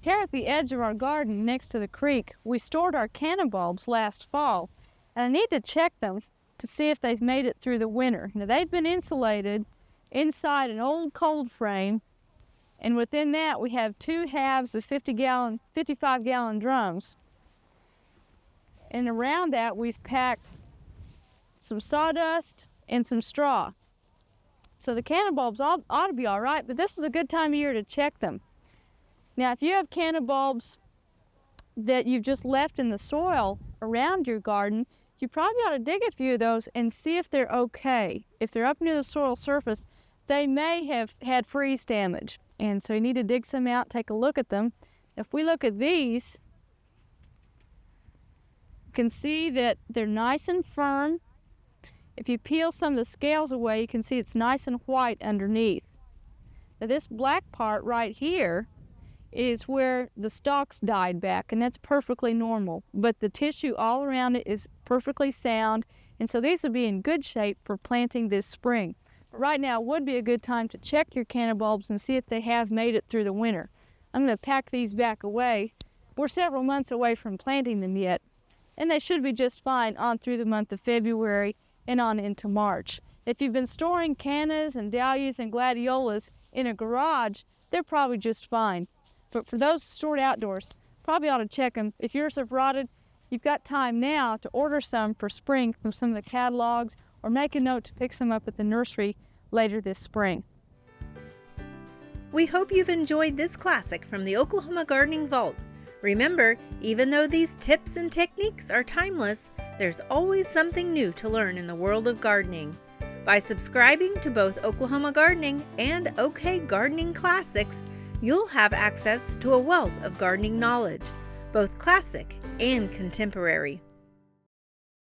Here at the edge of our garden next to the creek, we stored our canna bulbs last fall, and I need to check them to see if they've made it through the winter. Now, they've been insulated inside an old cold frame, and within that we have 2 halves of 55-gallon drums. And around that we've packed some sawdust and some straw. So the canna bulbs ought to be all right, but this is a good time of year to check them. Now, if you have canna bulbs that you've just left in the soil around your garden, you probably ought to dig a few of those and see if they're okay. If they're up near the soil surface, they may have had freeze damage. And so you need to dig some out, take a look at them. If we look at these, you can see that they're nice and firm. If you peel some of the scales away, you can see it's nice and white underneath. Now, this black part right here is where the stalks died back, and that's perfectly normal. But the tissue all around it is perfectly sound, and so these will be in good shape for planting this spring. But right now would be a good time to check your canna bulbs and see if they have made it through the winter. I'm going to pack these back away. We're several months away from planting them yet, and they should be just fine on through the month of February and on into March. If you've been storing cannas and dahlias and gladiolas in a garage, they're probably just fine. But for those stored outdoors, probably ought to check them. If yours have rotted, you've got time now to order some for spring from some of the catalogs, or make a note to pick some up at the nursery later this spring. We hope you've enjoyed this classic from the Oklahoma Gardening Vault. Remember, even though these tips and techniques are timeless, there's always something new to learn in the world of gardening. By subscribing to both Oklahoma Gardening and OK Gardening Classics, you'll have access to a wealth of gardening knowledge, both classic and contemporary.